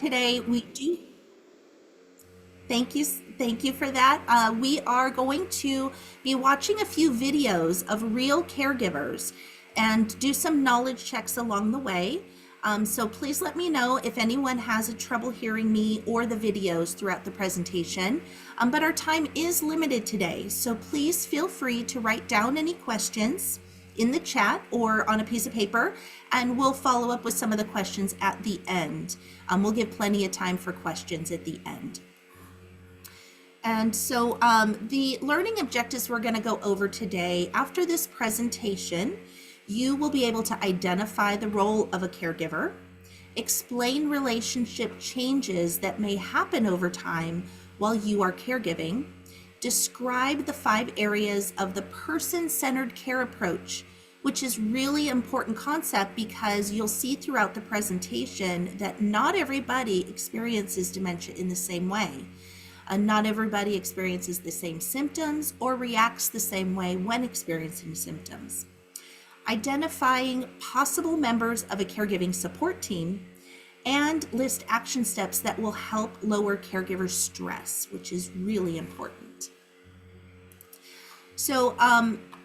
Today we do thank you for that. We are going to be watching a few videos of real caregivers and do some knowledge checks along the way. So please let me know if anyone has a trouble hearing me or the videos throughout the presentation. But our time is limited today, so please feel free to write down any questions in the chat or on a piece of paper, and we'll follow up with some of the questions at the end. We'll give plenty of time for questions at the end. And so the learning objectives we're going to go over today, after this presentation, you will be able to identify the role of a caregiver, explain relationship changes that may happen over time while you are caregiving, describe the 5 areas of the person-centered care approach, which is really important concept because you'll see throughout the presentation that not everybody experiences dementia in the same way. Not everybody experiences the same symptoms or reacts the same way when experiencing symptoms. Identifying possible members of a caregiving support team, and list action steps that will help lower caregiver stress, which is really important. So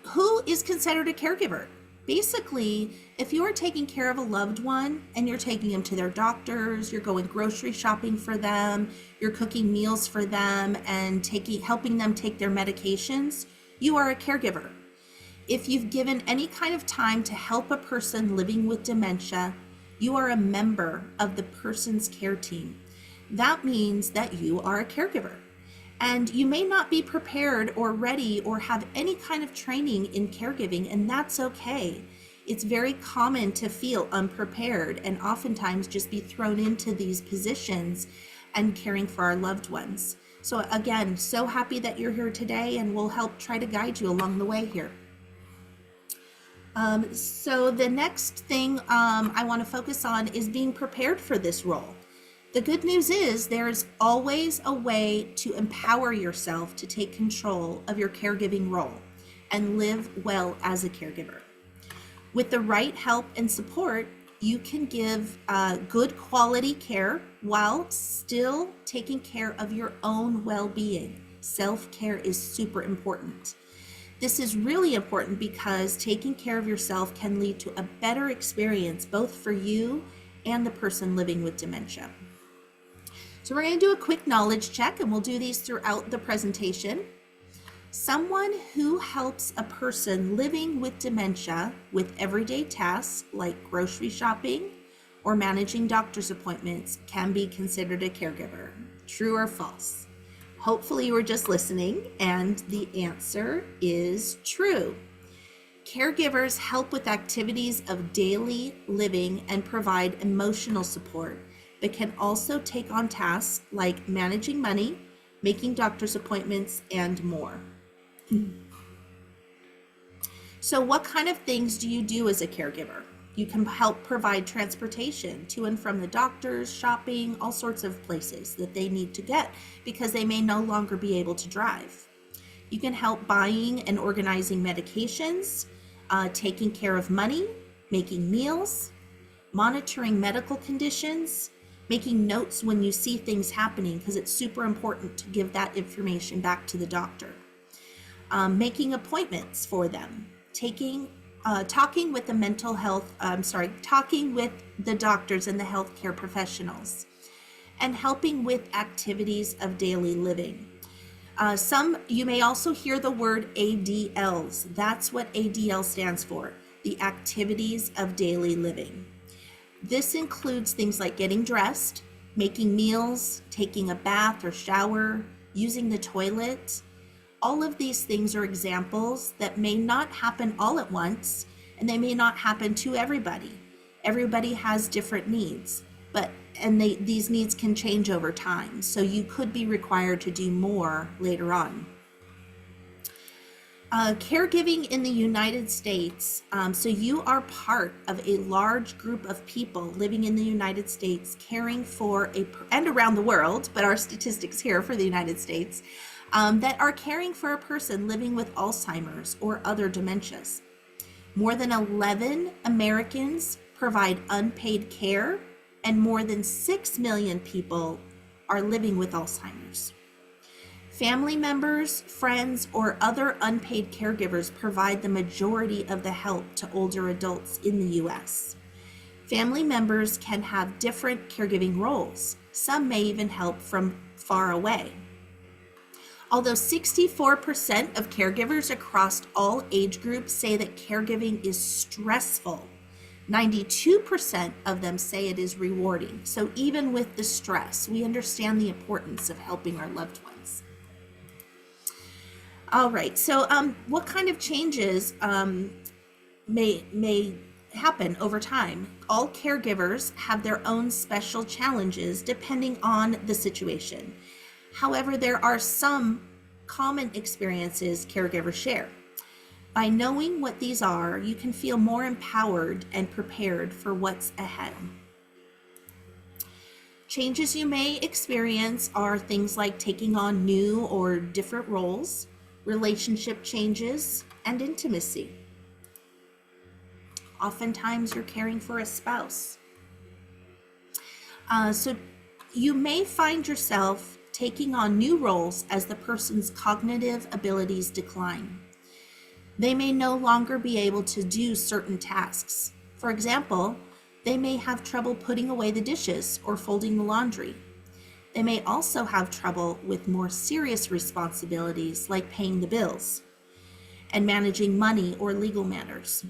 who is considered a caregiver? Basically, if you are taking care of a loved one and you're taking them to their doctors, you're going grocery shopping for them, you're cooking meals for them and helping them take their medications, you are a caregiver. If you've given any kind of time to help a person living with dementia, you are a member of the person's care team. That means that you are a caregiver. And you may not be prepared or ready or have any kind of training in caregiving, and that's okay. It's very common to feel unprepared and oftentimes just be thrown into these positions and caring for our loved ones. So again, so happy that you're here today, and we'll help try to guide you along the way here. So the next thing I want to focus on is being prepared for this role. The good news is there's always a way to empower yourself to take control of your caregiving role and live well as a caregiver. With the right help and support, you can give good quality care while still taking care of your own well-being. Self-care is super important. This is really important because taking care of yourself can lead to a better experience both for you and the person living with dementia. So we're going to do a quick knowledge check, and we'll do these throughout the presentation. Someone who helps a person living with dementia with everyday tasks like grocery shopping or managing doctor's appointments can be considered a caregiver. True or false? Hopefully you were just listening, and the answer is true. Caregivers help with activities of daily living and provide emotional support, but can also take on tasks like managing money, making doctor's appointments, and more. So what kind of things do you do as a caregiver? You can help provide transportation to and from the doctors, shopping, all sorts of places that they need to get because they may no longer be able to drive. You can help buying and organizing medications, taking care of money, making meals, monitoring medical conditions, making notes when you see things happening because it's super important to give that information back to the doctor. Making appointments for them, talking with the talking with the doctors and the healthcare professionals, and helping with activities of daily living. You may also hear the word ADLs. That's what ADL stands for, the activities of daily living. This includes things like getting dressed, making meals, taking a bath or shower, using the toilet. All of these things are examples that may not happen all at once, and they may not happen to everybody. Everybody has different needs, these needs can change over time, so you could be required to do more later on. Caregiving in the United States, so you are part of a large group of people living in the United States caring for and around the world, but our statistics here for the United States, that are caring for a person living with Alzheimer's or other dementias. More than 11 Americans provide unpaid care and more than 6 million people are living with Alzheimer's. Family members, friends, or other unpaid caregivers provide the majority of the help to older adults in the U.S. Family members can have different caregiving roles. Some may even help from far away. Although 64% of caregivers across all age groups say that caregiving is stressful, 92% of them say it is rewarding. So even with the stress, we understand the importance of helping our loved ones. All right, so what kind of changes may happen over time? All caregivers have their own special challenges depending on the situation. However, there are some common experiences caregivers share. By knowing what these are, you can feel more empowered and prepared for what's ahead. Changes you may experience are things like taking on new or different roles, relationship changes, and intimacy. Oftentimes you're caring for a spouse. So you may find yourself taking on new roles as the person's cognitive abilities decline. They may no longer be able to do certain tasks. For example, they may have trouble putting away the dishes or folding the laundry. They may also have trouble with more serious responsibilities like paying the bills and managing money or legal matters.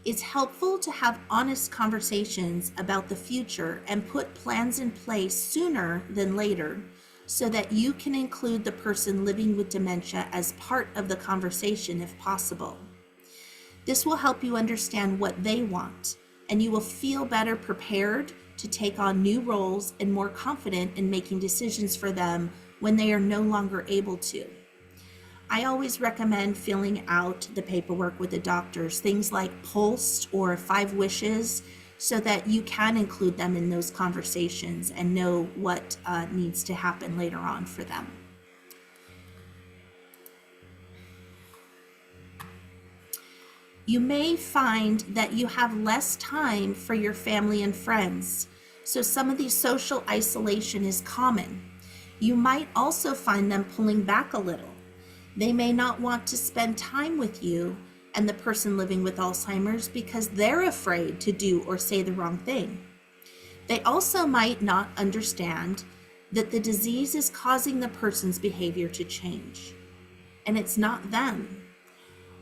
It's helpful to have honest conversations about the future and put plans in place sooner than later so that you can include the person living with dementia as part of the conversation if possible. This will help you understand what they want, and you will feel better prepared to take on new roles and more confident in making decisions for them when they are no longer able to. I always recommend filling out the paperwork with the doctors, things like PULSE or 5 wishes, so that you can include them in those conversations and know what needs to happen later on for them. You may find that you have less time for your family and friends, so some of the social isolation is common. You might also find them pulling back a little. They may not want to spend time with you and the person living with Alzheimer's because they're afraid to do or say the wrong thing. They also might not understand that the disease is causing the person's behavior to change, and it's not them.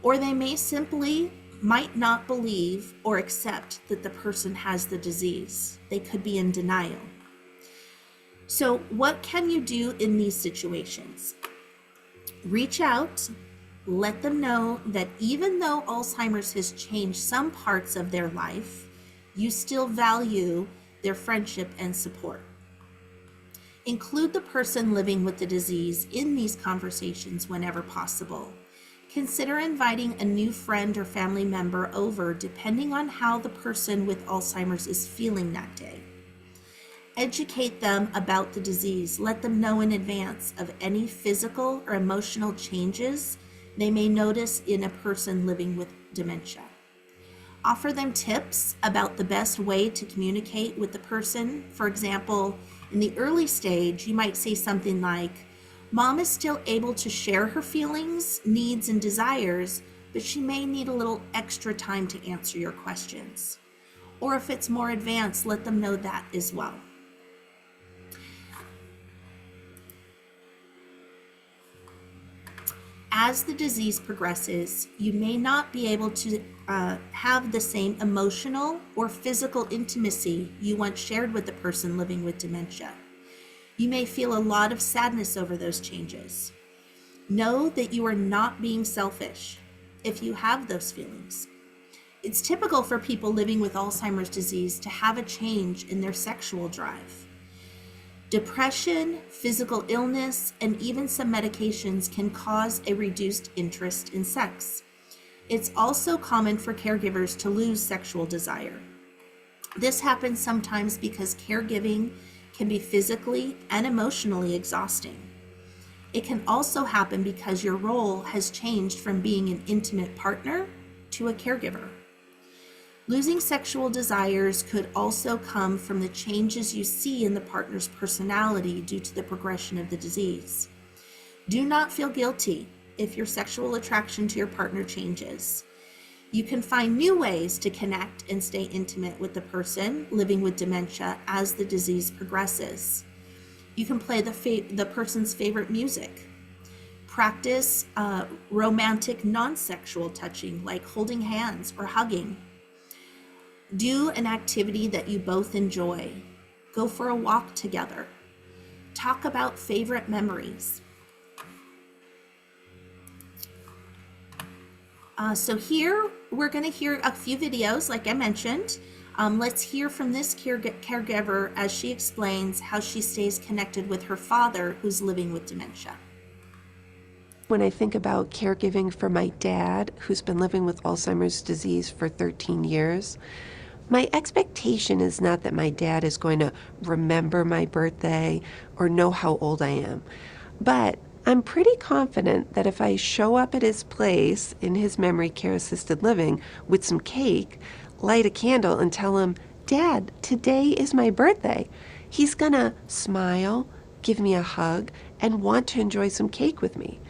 Or they may simply might not believe or accept that the person has the disease. They could be in denial. So what can you do in these situations? Reach out, let them know that even though Alzheimer's has changed some parts of their life, you still value their friendship and support. Include the person living with the disease in these conversations whenever possible. Consider inviting a new friend or family member over depending on how the person with Alzheimer's is feeling that day. Educate them about the disease. Let them know in advance of any physical or emotional changes they may notice in a person living with dementia. Offer them tips about the best way to communicate with the person. For example, in the early stage, you might say something like, "Mom is still able to share her feelings, needs, and desires, but she may need a little extra time to answer your questions." Or if it's more advanced, let them know that as well. As the disease progresses, you may not be able to have the same emotional or physical intimacy you once shared with the person living with dementia. You may feel a lot of sadness over those changes. Know that you are not being selfish if you have those feelings. It's typical for people living with Alzheimer's disease to have a change in their sexual drive. Depression, physical illness, and even some medications can cause a reduced interest in sex. It's also common for caregivers to lose sexual desire. This happens sometimes because caregiving can be physically and emotionally exhausting. It can also happen because your role has changed from being an intimate partner to a caregiver. Losing sexual desires could also come from the changes you see in the partner's personality due to the progression of the disease. Do not feel guilty if your sexual attraction to your partner changes. You can find new ways to connect and stay intimate with the person living with dementia as the disease progresses. You can play the person's favorite music. Practice romantic non-sexual touching like holding hands or hugging. Do an activity that you both enjoy. Go for a walk together. Talk about favorite memories. So here we're going to hear a few videos like I mentioned. Let's hear from this caregiver as she explains how she stays connected with her father who's living with dementia. When I think about caregiving for my dad, who's been living with Alzheimer's disease for 13 years, my expectation is not that my dad is going to remember my birthday or know how old I am, but I'm pretty confident that if I show up at his place in his memory care assisted living with some cake, light a candle and tell him, "Dad, today is my birthday," he's gonna smile, give me a hug, and want to enjoy some cake with me.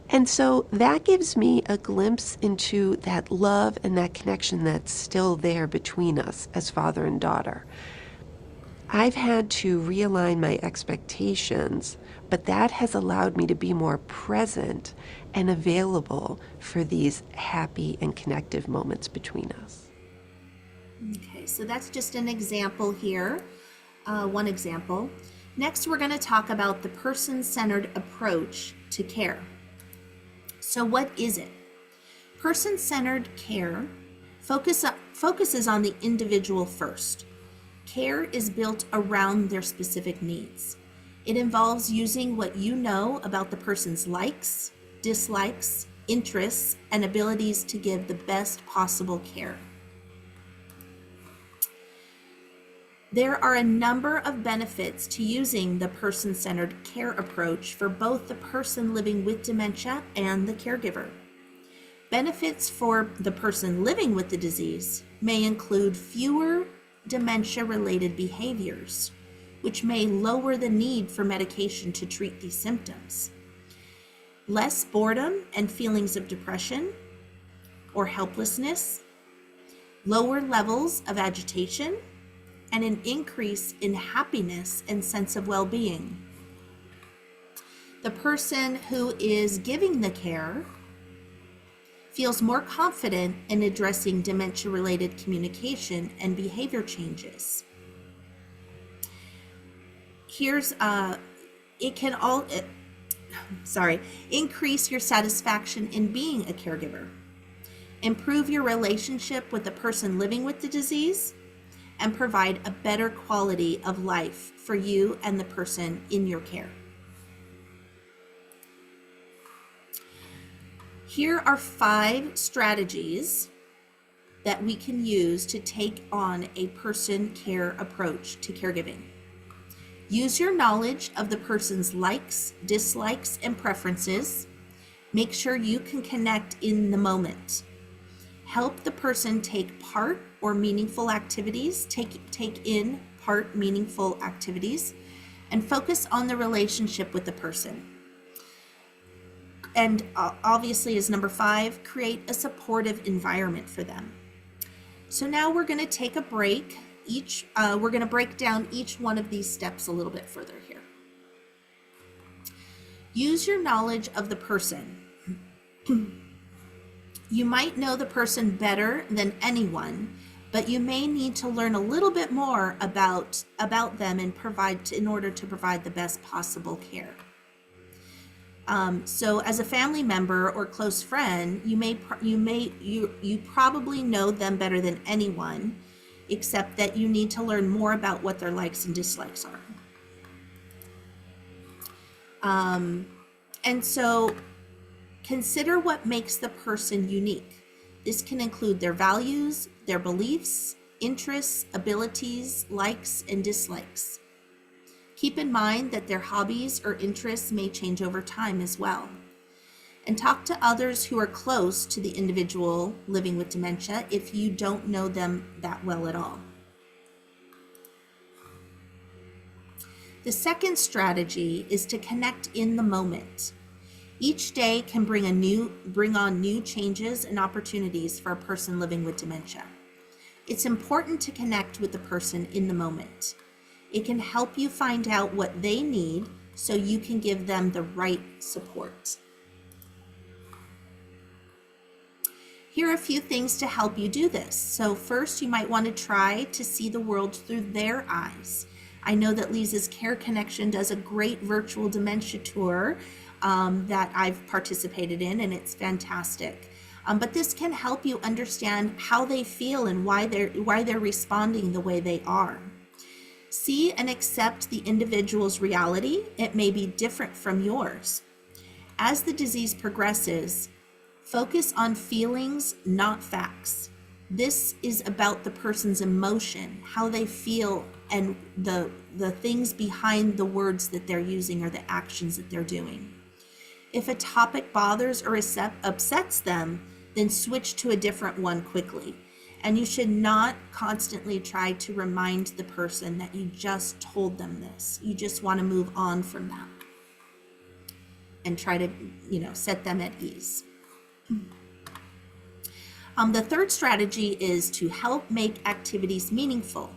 And so that gives me a glimpse into that love and that connection that's still there between us as father and daughter. I've had to realign my expectations, but that has allowed me to be more present and available for these happy and connective moments between us. Okay, so that's just an example here, one example. Next, we're going to talk about the person-centered approach to care. So what is it? Person-centered care focuses on the individual first. Care is built around their specific needs. It involves using what you know about the person's likes, dislikes, interests, and abilities to give the best possible care. There are a number of benefits to using the person-centered care approach for both the person living with dementia and the caregiver. Benefits for the person living with the disease may include fewer dementia-related behaviors, which may lower the need for medication to treat these symptoms. Less boredom and feelings of depression or helplessness, lower levels of agitation, and an increase in happiness and sense of well-being. The person who is giving the care feels more confident in addressing dementia-related communication and behavior changes. Increase your satisfaction in being a caregiver. Improve your relationship with the person living with the disease, and provide a better quality of life for you and the person in your care. Here are 5 strategies that we can use to take on a person care approach to caregiving. Use your knowledge of the person's likes, dislikes, and preferences. Make sure you can connect in the moment. Help the person take part or meaningful activities, take in part meaningful activities, and focus on the relationship with the person. And obviously, as number 5, create a supportive environment for them. So now we're going to take a break. We're going to break down each one of these steps a little bit further here. Use your knowledge of the person. You might know the person better than anyone, but you may need to learn a little bit more about them in order to provide the best possible care. So as a family member or close friend, you probably know them better than anyone, except that you need to learn more about what their likes and dislikes are. And so consider what makes the person unique. This can include their values, their beliefs, interests, abilities, likes, and dislikes. Keep in mind that their hobbies or interests may change over time as well. And talk to others who are close to the individual living with dementia if you don't know them that well at all. The second strategy is to connect in the moment. Each day can bring on new changes and opportunities for a person living with dementia. It's important to connect with the person in the moment. It can help you find out what they need so you can give them the right support. Here are a few things to help you do this. So first, you might want to try to see the world through their eyes. I know that Lisa's Care Connection does a great virtual dementia tour that I've participated in, and it's fantastic. But this can help you understand how they feel and why they're responding the way they are. See and accept the individual's reality. It may be different from yours. As the disease progresses, focus on feelings, not facts. This is about the person's emotion, how they feel, and the things behind the words that they're using or the actions that they're doing. If a topic bothers or upsets them, then switch to a different one quickly. And you should not constantly try to remind the person that you just told them this. You just want to move on from that and try to, set them at ease. The third strategy is to help make activities meaningful.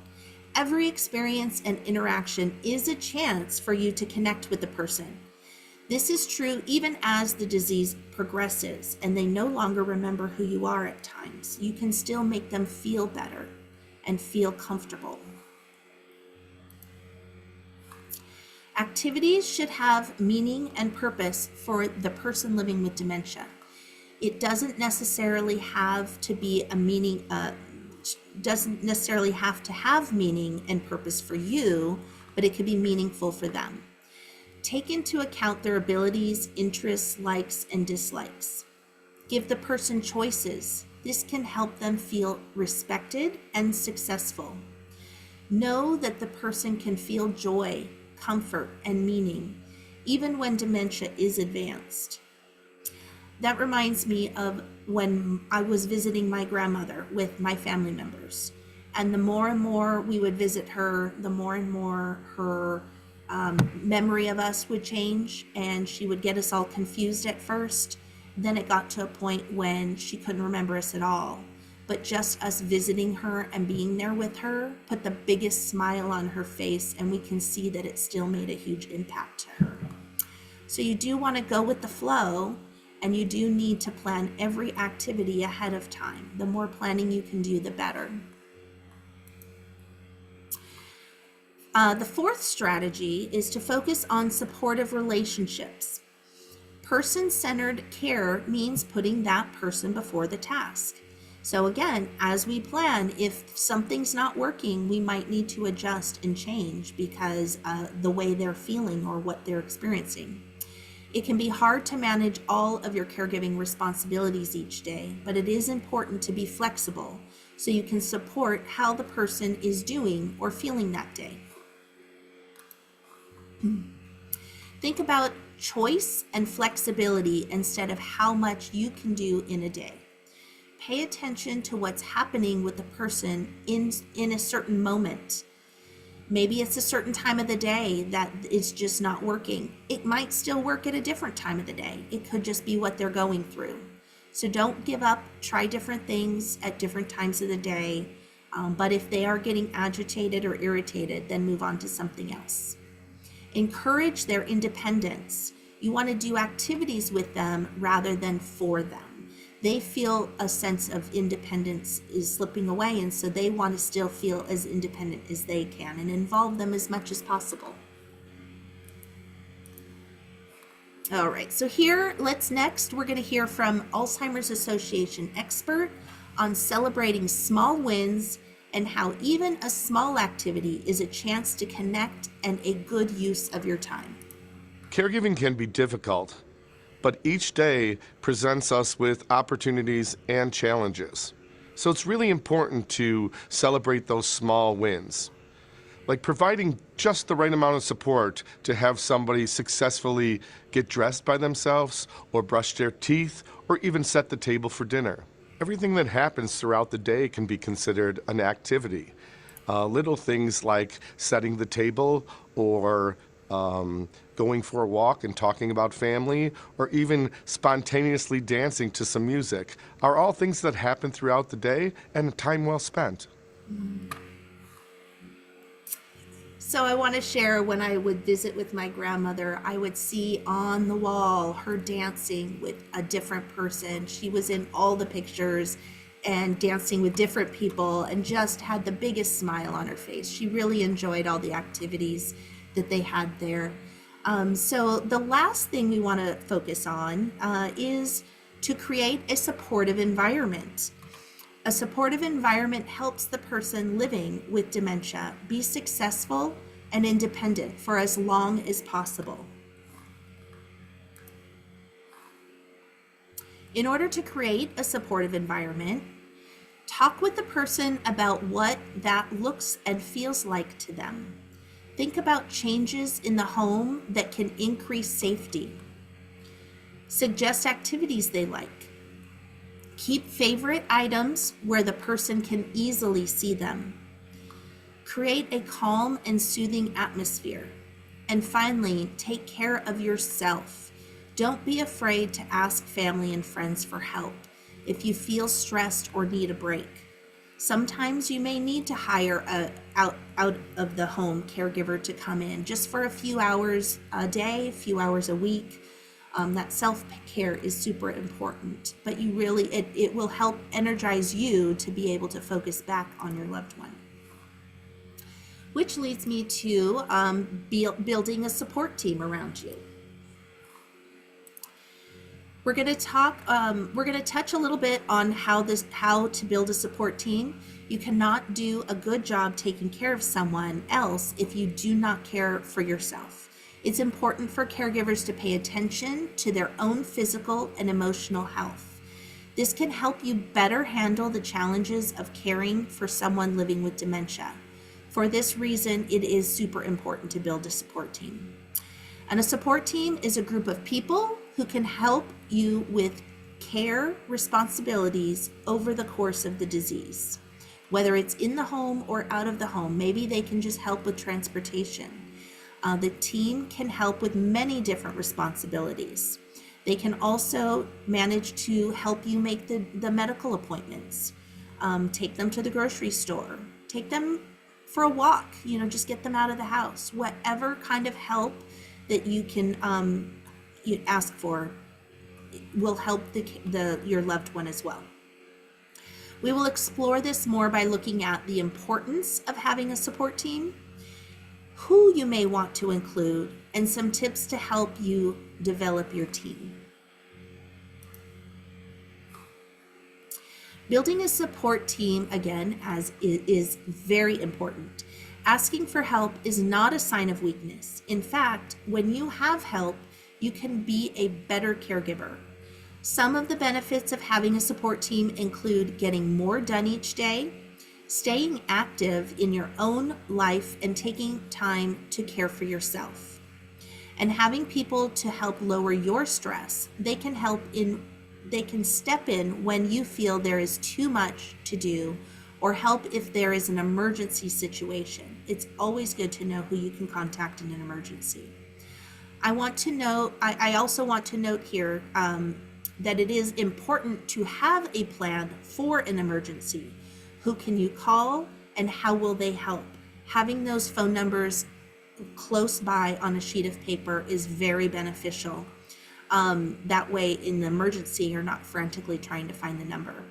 Every experience and interaction is a chance for you to connect with the person. This is true even as the disease progresses and they no longer remember who you are at times. You can still make them feel better and feel comfortable. Activities should have meaning and purpose for the person living with dementia. It doesn't necessarily have to be doesn't necessarily have to have meaning and purpose for you, but it could be meaningful for them. Take into account their abilities, interests, likes, and dislikes. Give the person choices. This can help them feel respected and successful. Know that the person can feel joy, comfort, and meaning, even when dementia is advanced. That reminds me of when I was visiting my grandmother with my family members. And the more and more we would visit her, the more and more her memory of us would change, and she would get us all confused at first. Then it got to a point when she couldn't remember us at all. But just us visiting her and being there with her put the biggest smile on her face, and we can see that it still made a huge impact to her. So you do want to go with the flow, and you do need to plan every activity ahead of time. The more planning you can do, the better. The fourth strategy is to focus on supportive relationships. Person-centered care means putting that person before the task. So again, as we plan, if something's not working, we might need to adjust and change because the way they're feeling or what they're experiencing. It can be hard to manage all of your caregiving responsibilities each day, but it is important to be flexible so you can support how the person is doing or feeling that day. Think about choice and flexibility instead of how much you can do in a day. Pay attention to what's happening with the person in a certain moment. Maybe it's a certain time of the day that it's just not working. It might still work at a different time of the day. It could just be what they're going through. So don't give up. Try different things at different times of the day. But if they are getting agitated or irritated, then move on to something else. Encourage their independence. You want to do activities with them rather than for them. They feel a sense of independence is slipping away, and so they want to still feel as independent as they can and involve them as much as possible. All right, so we're going to hear from Alzheimer's Association expert on celebrating small wins and how even a small activity is a chance to connect and a good use of your time. Caregiving can be difficult, but each day presents us with opportunities and challenges. So it's really important to celebrate those small wins. like providing just the right amount of support to have somebody successfully get dressed by themselves or brush their teeth or even set the table for dinner. Everything that happens throughout the day can be considered an activity. Little things like setting the table or going for a walk and talking about family, or even spontaneously dancing to some music, are all things that happen throughout the day and time well spent. So I want to share, when I would visit with my grandmother, I would see on the wall her dancing with a different person. She was in all the pictures and dancing with different people and just had the biggest smile on her face. She really enjoyed all the activities that they had there. So the last thing we want to focus on is to create a supportive environment. A supportive environment helps the person living with dementia be successful and independent for as long as possible. In order to create a supportive environment, talk with the person about what that looks and feels like to them. Think about changes in the home that can increase safety. Suggest activities they like. Keep favorite items where the person can easily see them. Create a calm and soothing atmosphere. And finally, take care of yourself. Don't be afraid to ask family and friends for help if you feel stressed or need a break. Sometimes you may need to hire a out of the home caregiver to come in just for a few hours a day, a few hours a week. That self-care is super important, but it will help energize you to be able to focus back on your loved one. Which leads me to building a support team around you. We're going to touch a little bit on how to build a support team. You cannot do a good job taking care of someone else if you do not care for yourself. It's important for caregivers to pay attention to their own physical and emotional health. This can help you better handle the challenges of caring for someone living with dementia. For this reason, it is super important to build a support team. And a support team is a group of people who can help you with care responsibilities over the course of the disease. Whether it's in the home or out of the home, maybe they can just help with transportation. The team can help with many different responsibilities. They can also manage to help you make the medical appointments, take them to the grocery store, take them for a walk, just get them out of the house. Whatever kind of help that you can you ask for will help your loved one as well. We will explore this more by looking at the importance of having a support team, who you may want to include, and some tips to help you develop your team. Building a support team, again, is very important. Asking for help is not a sign of weakness. In fact, when you have help, you can be a better caregiver. Some of the benefits of having a support team include getting more done each day, staying active in your own life, and taking time to care for yourself. And having people to help lower your stress. They can step in when you feel there is too much to do, or help if there is an emergency situation. It's always good to know who you can contact in an emergency. I also want to note here that it is important to have a plan for an emergency. Who can you call and how will they help? Having those phone numbers close by on a sheet of paper is very beneficial. That way, in the emergency, you're not frantically trying to find the number.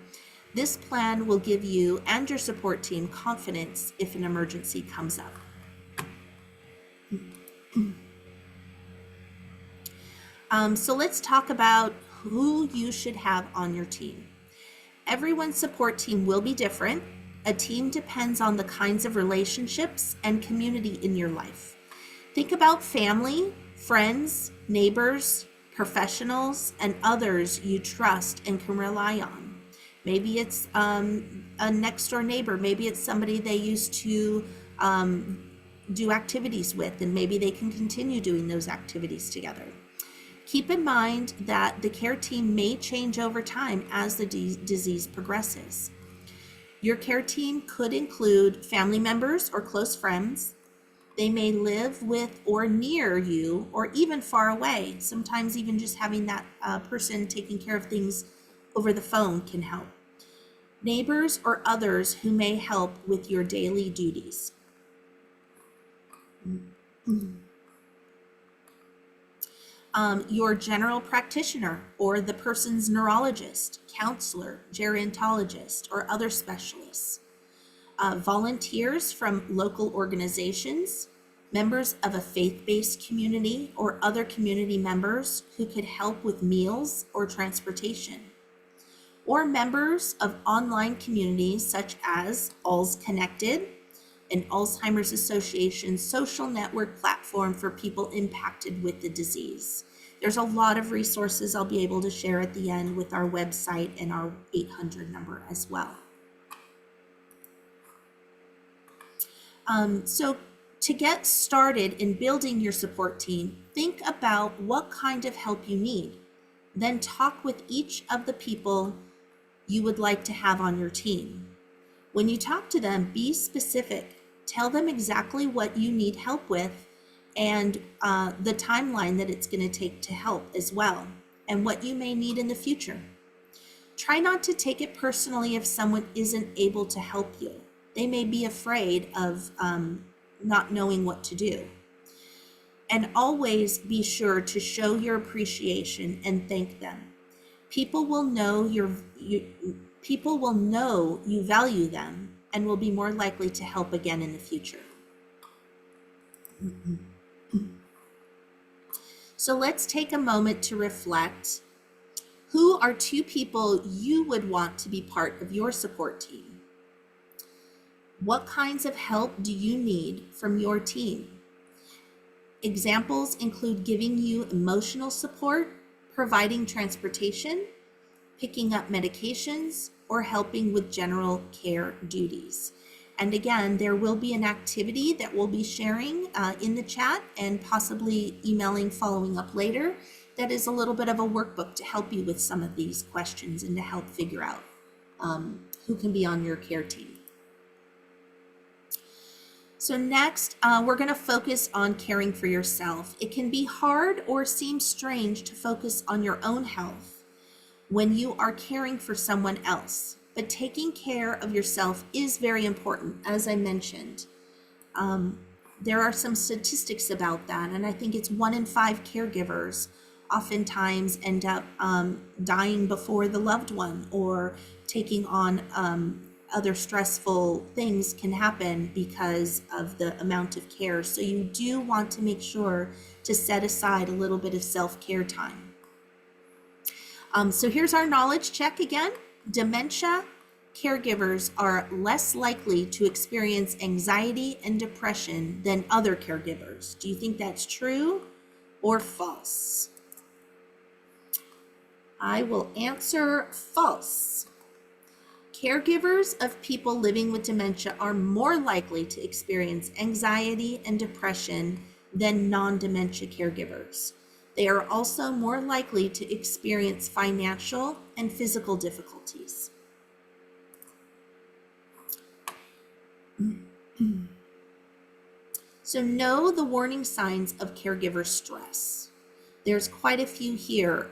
This plan will give you and your support team confidence if an emergency comes up. So let's talk about who you should have on your team. Everyone's support team will be different. A team depends on the kinds of relationships and community in your life. Think about family, friends, neighbors, professionals, and others you trust and can rely on. Maybe it's a next door neighbor. Maybe it's somebody they used to do activities with, and maybe they can continue doing those activities together. Keep in mind that the care team may change over time as the disease progresses. Your care team could include family members or close friends. They may live with or near you or even far away. Sometimes even just having that person taking care of things over the phone can help. Neighbors or others who may help with your daily duties. Your general practitioner or the person's neurologist, counselor, gerontologist, or other specialists. Volunteers from local organizations, members of a faith-based community, or other community members who could help with meals or transportation. Or members of online communities such as All's Connected, an Alzheimer's Association social network platform for people impacted with the disease. There's a lot of resources I'll be able to share at the end with our website and our 800 number as well. So to get started in building your support team, think about what kind of help you need. Then talk with each of the people you would like to have on your team. When you talk to them, be specific. Tell them exactly what you need help with and the timeline that it's going to take to help as well, and what you may need in the future. Try not to take it personally if someone isn't able to help you. They may be afraid of not knowing what to do. And always be sure to show your appreciation and thank them. People will know you value them and will be more likely to help again in the future. So let's take a moment to reflect. Who are 2 people you would want to be part of your support team? What kinds of help do you need from your team? Examples include giving you emotional support, providing transportation, picking up medications, or helping with general care duties. And again, there will be an activity that we'll be sharing in the chat and possibly emailing following up later. That is a little bit of a workbook to help you with some of these questions and to help figure out who can be on your care team. So next, we're going to focus on caring for yourself. It can be hard or seem strange to focus on your own health when you are caring for someone else. But taking care of yourself is very important, as I mentioned. There are some statistics about that, and I think it's 1 in 5 caregivers oftentimes end up dying before the loved one, or taking on other stressful things can happen because of the amount of care. So you do want to make sure to set aside a little bit of self-care time. So here's our knowledge check again. Dementia caregivers are less likely to experience anxiety and depression than other caregivers. Do you think that's true or false? I will answer false. Caregivers of people living with dementia are more likely to experience anxiety and depression than non-dementia caregivers. They are also more likely to experience financial and physical difficulties. So know the warning signs of caregiver stress. There's quite a few here.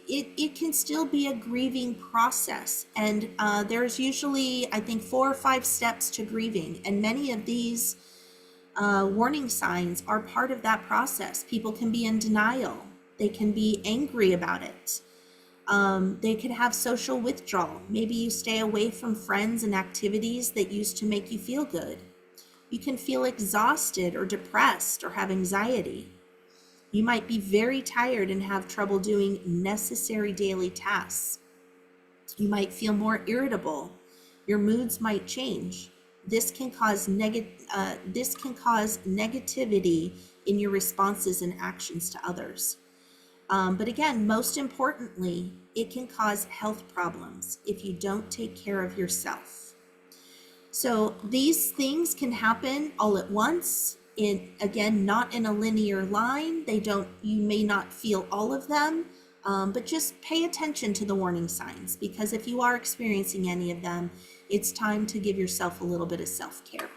It can still be a grieving process, and there's usually, I think, 4 or 5 steps to grieving, and many of these warning signs are part of that process. People can be in denial. They can be angry about it. They could have social withdrawal. Maybe you stay away from friends and activities that used to make you feel good. You can feel exhausted or depressed or have anxiety. You might be very tired and have trouble doing necessary daily tasks. You might feel more irritable. Your moods might change. This can cause negativity in your responses and actions to others. But again, most importantly, it can cause health problems if you don't take care of yourself. So these things can happen all at once, again, not in a linear line. You may not feel all of them, but just pay attention to the warning signs, because if you are experiencing any of them, it's time to give yourself a little bit of self-care.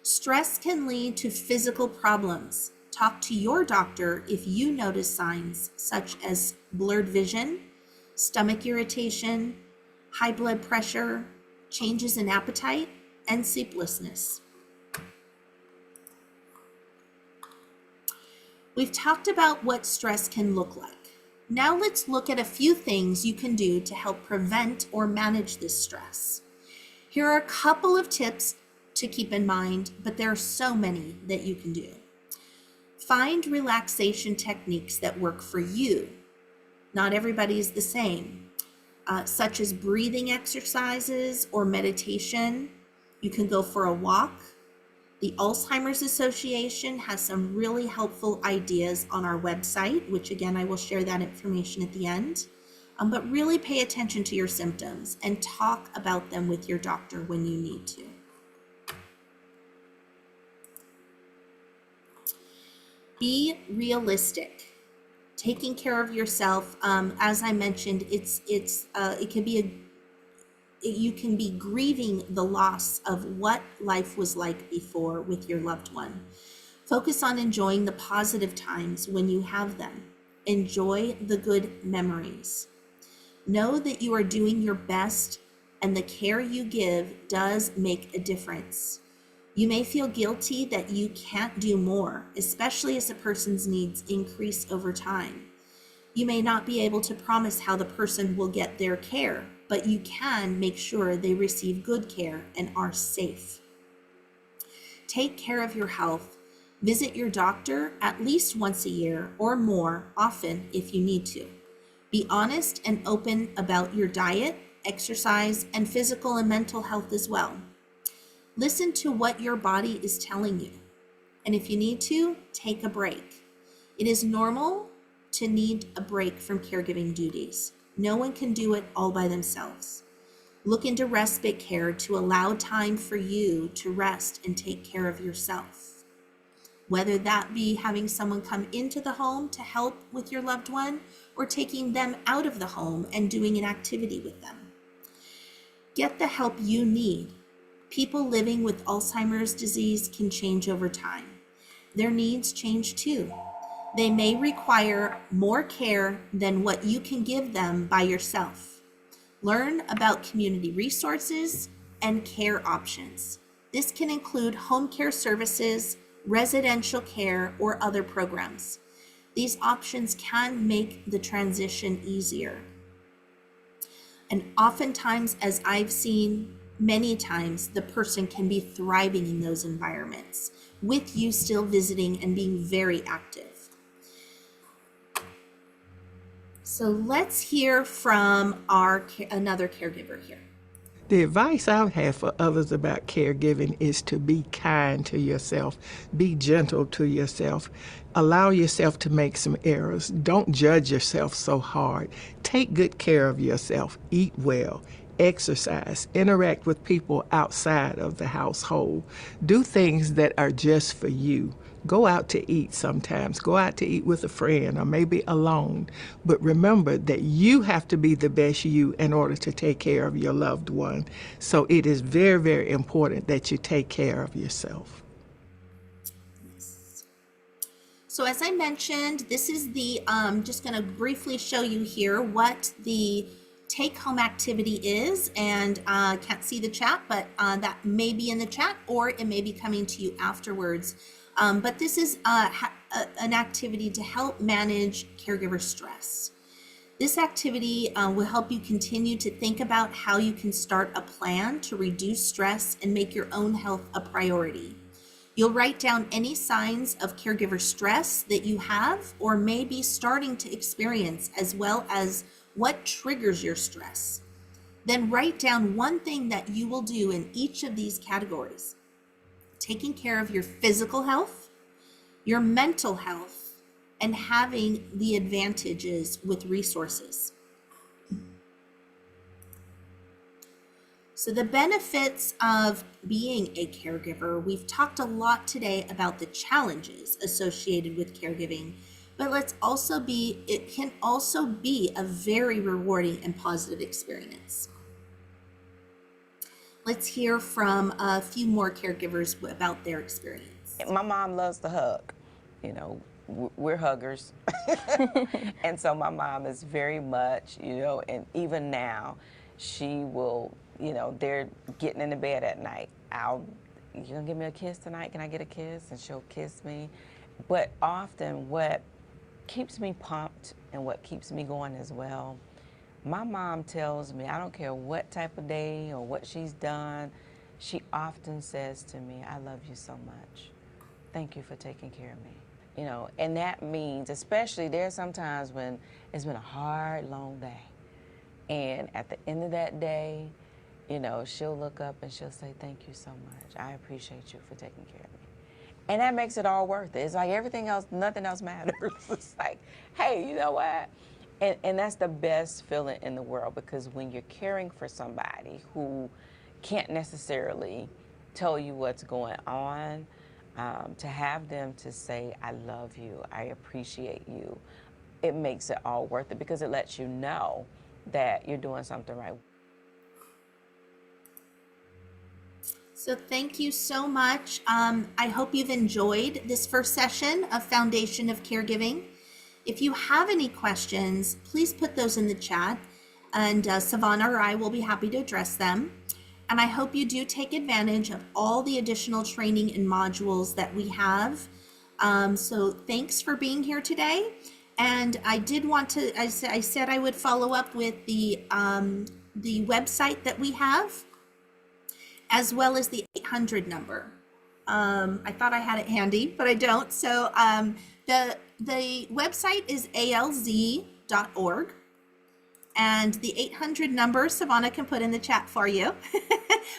Stress can lead to physical problems. Talk to your doctor if you notice signs such as blurred vision, stomach irritation, high blood pressure, changes in appetite, and sleeplessness. We've talked about what stress can look like. Now let's look at a few things you can do to help prevent or manage this stress. Here are a couple of tips to keep in mind, but there are so many that you can do. Find relaxation techniques that work for you. Not everybody is the same. Such as breathing exercises or meditation. You can go for a walk. The Alzheimer's Association has some really helpful ideas on our website, which again, I will share that information at the end. But really pay attention to your symptoms and talk about them with your doctor when you need to. Be realistic. Taking care of yourself, as I mentioned, you can be grieving the loss of what life was like before with your loved one. Focus on enjoying the positive times when you have them. Enjoy the good memories. Know that you are doing your best and the care you give does make a difference. You may feel guilty that you can't do more, especially as a person's needs increase over time. You may not be able to promise how the person will get their care, but you can make sure they receive good care and are safe. Take care of your health. Visit your doctor at least once a year or more often if you need to. Be honest and open about your diet, exercise, and physical and mental health as well. Listen to what your body is telling you. And if you need to, take a break. It is normal to need a break from caregiving duties. No one can do it all by themselves. Look into respite care to allow time for you to rest and take care of yourself. Whether that be having someone come into the home to help with your loved one or taking them out of the home and doing an activity with them. Get the help you need. People living with Alzheimer's disease can change over time. Their needs change too. They may require more care than what you can give them by yourself. Learn about community resources and care options. This can include home care services, residential care, or other programs. These options can make the transition easier. And oftentimes, as I've seen many times, the person can be thriving in those environments with you still visiting and being very active. So let's hear from another caregiver here. The advice I would have for others about caregiving is to be kind to yourself, be gentle to yourself, allow yourself to make some errors. Don't judge yourself so hard. Take good care of yourself, eat well, exercise, interact with people outside of the household. Do things that are just for you. Go out to eat sometimes. Go out to eat with a friend or maybe alone. But remember that you have to be the best you in order to take care of your loved one. So it is very, very important that you take care of yourself. So as I mentioned, this is the, just going to briefly show you here what the take-home activity is, and I can't see the chat, but that may be in the chat or it may be coming to you afterwards. But this is an activity to help manage caregiver stress. This activity will help you continue to think about how you can start a plan to reduce stress and make your own health a priority. You'll write down any signs of caregiver stress that you have or may be starting to experience, as well as what triggers your stress. Then write down one thing that you will do in each of these categories. Taking care of your physical health, your mental health, and having the advantages with resources. So, the benefits of being a caregiver, we've talked a lot today about the challenges associated with caregiving, but it can also be a very rewarding and positive experience. Let's hear from a few more caregivers about their experience. My mom loves to hug. You know, we're huggers. And so my mom is very much, and even now, she will, they're getting into bed at night. You gonna give me a kiss tonight? Can I get a kiss? And she'll kiss me. But often what keeps me pumped and what keeps me going as well, my mom tells me, I don't care what type of day or what she's done, she often says to me, I love you so much. Thank you for taking care of me. And that means, especially there's sometimes when it's been a hard, long day. And at the end of that day, she'll look up and she'll say, thank you so much. I appreciate you for taking care of me. And that makes it all worth it. It's like everything else, nothing else matters. It's like, hey, you know what? And that's the best feeling in the world, because when you're caring for somebody who can't necessarily tell you what's going on, to have them to say, I love you, I appreciate you, it makes it all worth it, because it lets you know that you're doing something right. So thank you so much. I hope you've enjoyed this first session of Foundation of Caregiving. If you have any questions, please put those in the chat, and Savannah or I will be happy to address them. And I hope you do take advantage of all the additional training and modules that we have. So thanks for being here today. And I did want to, I said I would follow up with the website that we have, as well as the 800 number. I thought I had it handy, but I don't. So the website is alz.org. And the 800 number, Savannah can put in the chat for you.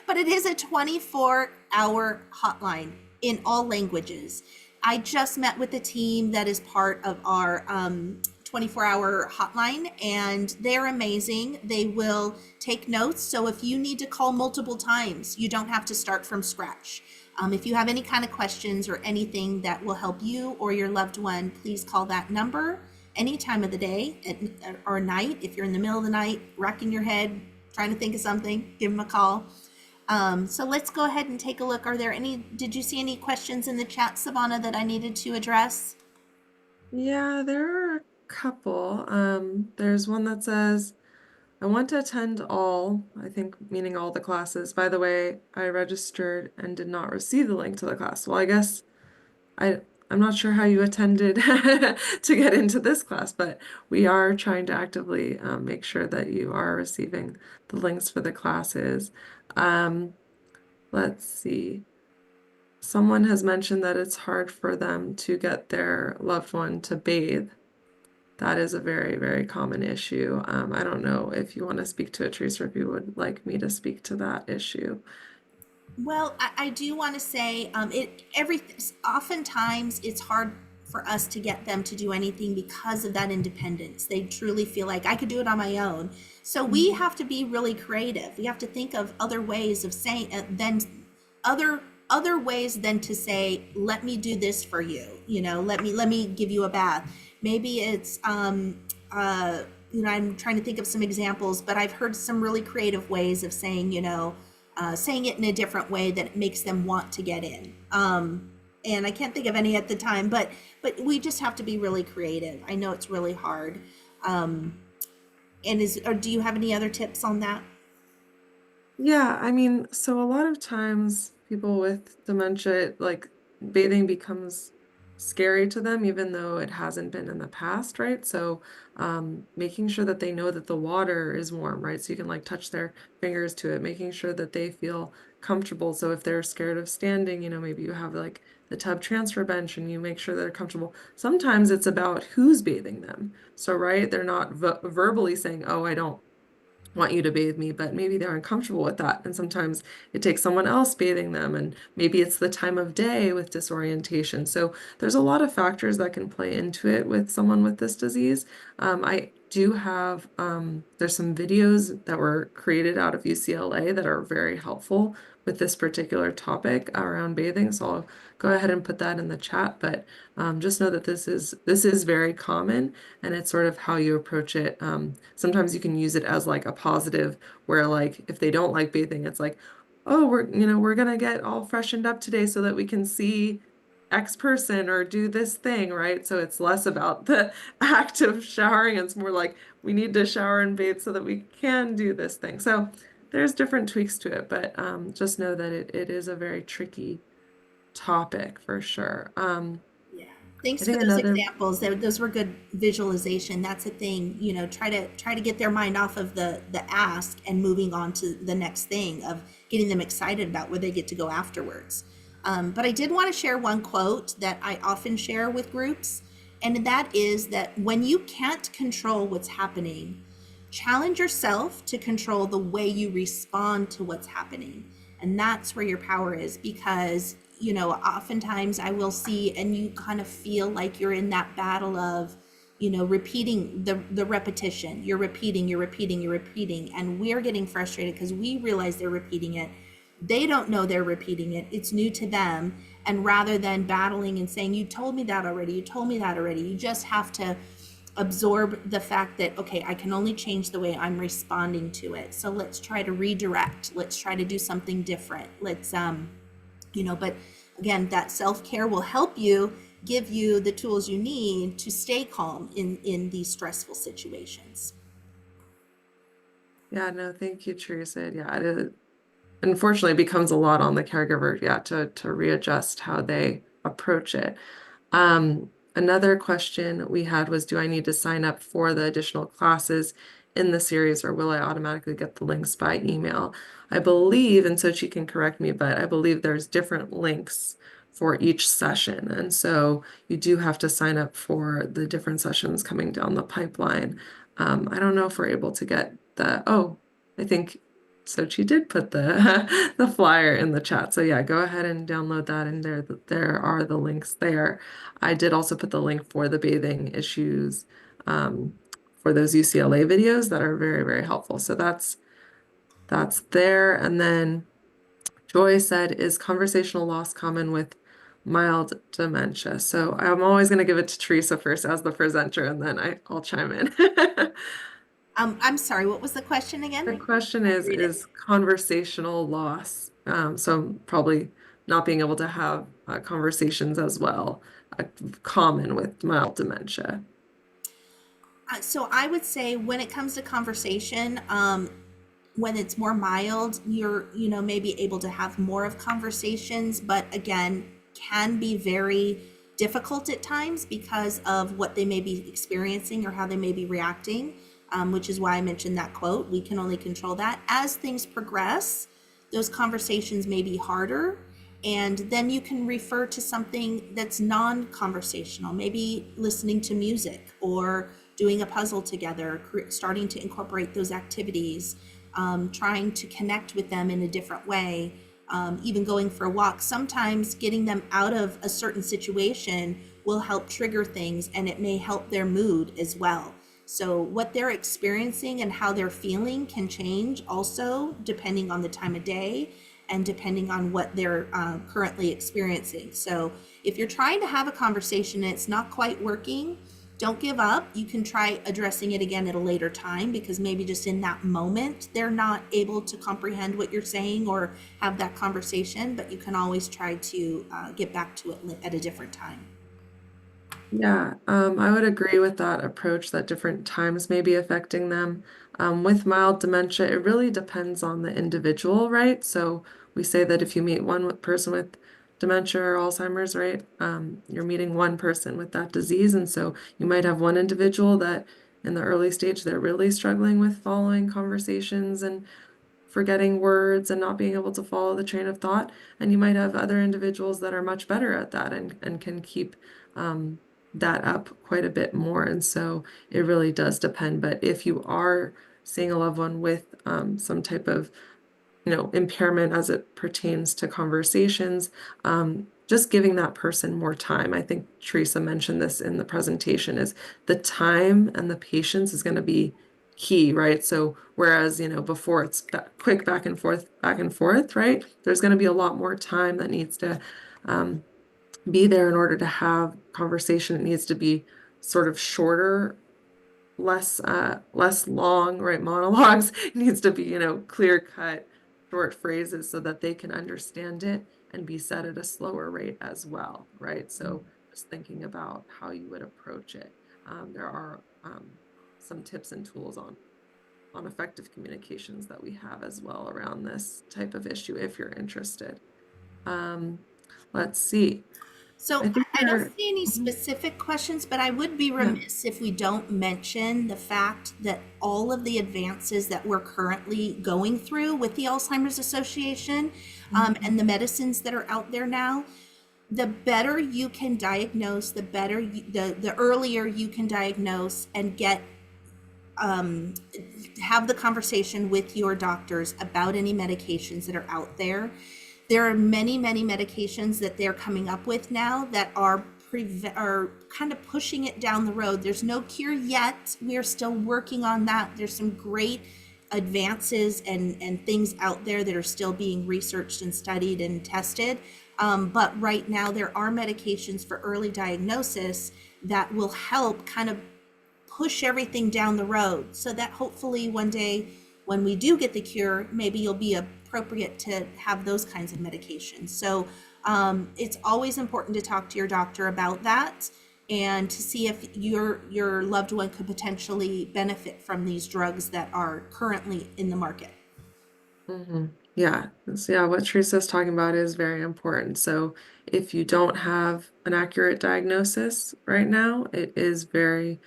But it is a 24-hour hotline in all languages. I just met with the team that is part of our 24-hour hotline, and they're amazing. They will take notes. So if you need to call multiple times, you don't have to start from scratch. If you have any kind of questions or anything that will help you or your loved one, please call that number any time of the day or night. If you're in the middle of the night, racking your head, trying to think of something, give them a call. So let's go ahead and take a look. Did you see any questions in the chat, Savannah, that I needed to address? Yeah, there are a couple. There's one that says, I want to attend all, I think meaning all the classes. By the way, I registered and did not receive the link to the class. Well, I guess I'm not sure how you attended to get into this class, but we are trying to actively make sure that you are receiving the links for the classes. Let's see. Someone has mentioned that it's hard for them to get their loved one to bathe. That is a very, very common issue. I don't know if you want to speak to it, Teresa, or if you would like me to speak to that issue. Well, I do want to say oftentimes it's hard for us to get them to do anything because of that independence. They truly feel like I could do it on my own. So we have to be really creative. We have to think of other ways of saying other ways than to say, let me do this for you. Let me give you a bath. Maybe it's I'm trying to think of some examples, but I've heard some really creative ways of saying, saying it in a different way that makes them want to get in. And I can't think of any at the time, but we just have to be really creative. I know it's really hard. Do you have any other tips on that? Yeah, I mean, so a lot of times people with dementia, like bathing becomes scary to them, even though it hasn't been in the past, right? So making sure that they know that the water is warm, right? So you can like touch their fingers to it, making sure that they feel comfortable. So if they're scared of standing, maybe you have like the tub transfer bench and you make sure they're comfortable. Sometimes it's about who's bathing them. So, right, they're not verbally saying, oh, I don't want you to bathe me, but maybe they're uncomfortable with that. And sometimes it takes someone else bathing them, and maybe it's the time of day with disorientation. So there's a lot of factors that can play into it with someone with this disease. I do have, there's some videos that were created out of UCLA that are very helpful with this particular topic around bathing. So I'll go ahead and put that in the chat, but just know that this is very common, and it's sort of how you approach it. Sometimes you can use it as like a positive, where like if they don't like bathing, it's like, oh, we're gonna get all freshened up today so that we can see X person or do this thing, right? So it's less about the act of showering. It's more like we need to shower and bathe so that we can do this thing. So there's different tweaks to it, but just know that it is a very tricky topic for sure. Yeah. I Thanks for think those another examples. Those were good visualization. That's a thing, try to get their mind off of the ask and moving on to the next thing of getting them excited about where they get to go afterwards. But I did want to share one quote that I often share with groups, and that is that when you can't control what's happening, challenge yourself to control the way you respond to what's happening. And that's where your power is, because, oftentimes I will see, and you kind of feel like you're in that battle of, repeating the repetition. You're repeating, you're repeating, you're repeating. And we're getting frustrated because we realize they're repeating it. They don't know they're repeating it. It's new to them. And rather than battling and saying, you told me that already, you told me that already, you just have to absorb the fact that, okay, I can only change the way I'm responding to it. So let's try to redirect. Let's try to do something different. But again, that self-care will help you, give you the tools you need to stay calm in these stressful situations. Yeah, no, thank you, Teresa. Yeah, it unfortunately becomes a lot on the caregiver, yeah, to readjust how they approach it. Another question we had was, do I need to sign up for the additional classes in the series, or will I automatically get the links by email? I believe, and so she can correct me, but I believe there's different links for each session. And so you do have to sign up for the different sessions coming down the pipeline. I don't know if we're able to get I think Sochi did put the the flyer in the chat. So yeah, go ahead and download that, and there are the links there. I did also put the link for the bathing issues for those UCLA videos that are very, very helpful. So that's there. And then Joy said, is conversational loss common with mild dementia? So I'm always going to give it to Teresa first as the presenter, and then I'll chime in. I'm sorry, what was the question The again? question Read it. is conversational loss. So probably not being able to have conversations as well, common with mild dementia. So I would say when it comes to conversation, when it's more mild, you're, maybe able to have more of conversations, but again, can be very difficult at times because of what they may be experiencing or how they may be reacting, which is why I mentioned that quote. We can only control that. As things progress, those conversations may be harder. And then you can refer to something that's non-conversational, maybe listening to music or doing a puzzle together, starting to incorporate those activities, trying to connect with them in a different way, even going for a walk. Sometimes getting them out of a certain situation will help trigger things, and it may help their mood as well. So what they're experiencing and how they're feeling can change also depending on the time of day and depending on what they're currently experiencing. So if you're trying to have a conversation and it's not quite working, don't give up. You can try addressing it again at a later time, because maybe just in that moment they're not able to comprehend what you're saying or have that conversation, but you can always try to get back to it at a different time. Yeah, I would agree with that approach that different times may be affecting them. With mild dementia, it really depends on the individual, right? So we say that if you meet one person with dementia or Alzheimer's, right, you're meeting one person with that disease. And so you might have one individual that in the early stage, they're really struggling with following conversations and forgetting words and not being able to follow the train of thought. And you might have other individuals that are much better at that and can keep that up quite a bit more. And so it really does depend. But if you are seeing a loved one with some type of impairment as it pertains to conversations, just giving that person more time. I think Teresa mentioned this in the presentation, is the time and the patience is going to be key, right? So whereas, before it's quick back and forth, right? There's going to be a lot more time that needs to be there in order to have conversation. It needs to be sort of shorter, less long, right? Monologues. It needs to be, clear cut, short phrases so that they can understand it and be said at a slower rate as well, right? So just thinking about how you would approach it. There are some tips and tools on effective communications that we have as well around this type of issue if you're interested. Let's see. So I think I don't there, see any specific questions, but I would be remiss if we don't mention the fact that all of the advances that we're currently going through with the Alzheimer's Association, and the medicines that are out there now, the better you can diagnose, the better the earlier you can diagnose and get have the conversation with your doctors about any medications that are out there. There are many, many medications that they're coming up with now that are kind of pushing it down the road. There's no cure yet. We're still working on that. There's some great advances and things out there that are still being researched and studied and tested. But right now there are medications for early diagnosis that will help kind of push everything down the road so that hopefully one day when we do get the cure, maybe you'll be appropriate to have those kinds of medications. So it's always important to talk to your doctor about that and to see if your loved one could potentially benefit from these drugs that are currently in the market. Yeah, so yeah, what Teresa's talking about is very important. So if you don't have an accurate diagnosis right now, it is very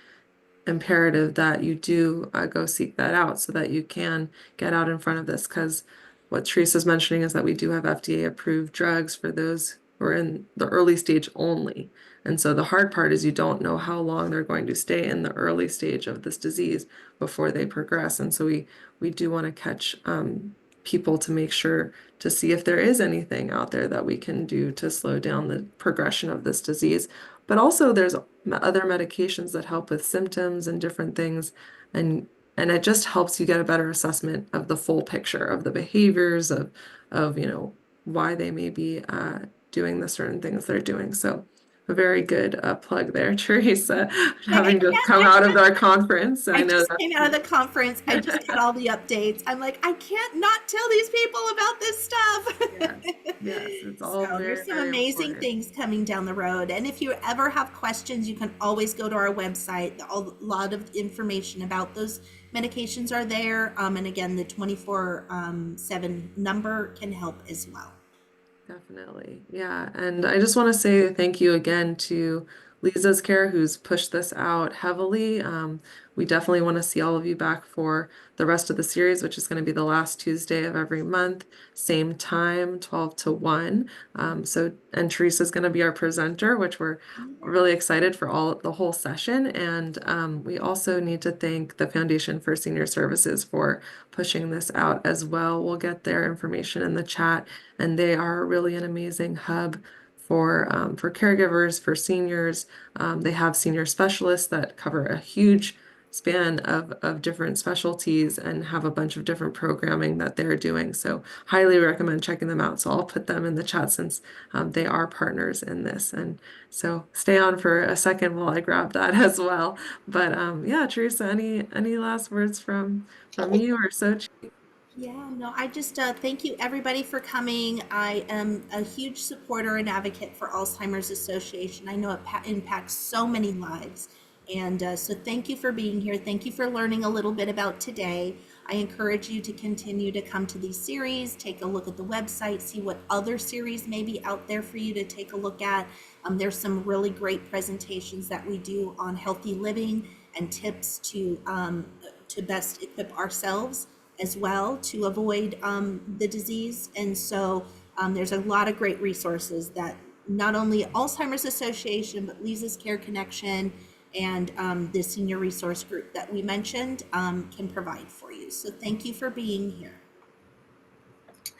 imperative that you do go seek that out so that you can get out in front of this. Because what Teresa's mentioning is that we do have FDA approved drugs for those who are in the early stage only. And so the hard part is you don't know how long they're going to stay in the early stage of this disease before they progress. And so we do want to catch people to make sure to see if there is anything out there that we can do to slow down the progression of this disease. But also there's other medications that help with symptoms and different things. And it just helps you get a better assessment of the full picture of the behaviors of why they may be doing the certain things they're doing. So a very good plug there, Teresa, having just come out of our conference. I I know just that's came out of the conference. I just got all the updates. I'm like, I can't not tell these people about this stuff. yes, it's all So very, there's some very amazing important. things coming down the road. And if you ever have questions, you can always go to our website. A lot of information about those medications are there. And again, the 24/7 number can help as well. Definitely. Yeah. And I just want to say thank you again to Lisa's Care, who's pushed this out heavily. We definitely want to see all of you back for the rest of the series, which is going to be the last Tuesday of every month, same time, 12 to 1. And Teresa's going to be our presenter, which we're really excited for the whole session. And we also need to thank the Foundation for Senior Services for pushing this out as well. We'll get their information in the chat, and they are really an amazing hub for caregivers, for seniors. They have senior specialists that cover a huge span of different specialties and have a bunch of different programming that they're doing. So highly recommend checking them out. So I'll put them in the chat since they are partners in this. And so stay on for a second while I grab that as well. But yeah, Teresa, any last words from you or Sochi? Yeah, no, I just thank you everybody for coming. I am a huge supporter and advocate for Alzheimer's Association. I know it impacts so many lives. And so thank you for being here. Thank you for learning a little bit about today. I encourage you to continue to come to these series, take a look at the website, see what other series may be out there for you to take a look at. There's some really great presentations that we do on healthy living and tips to best equip ourselves as well to avoid the disease. And so there's a lot of great resources that not only Alzheimer's Association, but Lisa's Care Connection and the senior resource group that we mentioned can provide for you. So thank you for being here.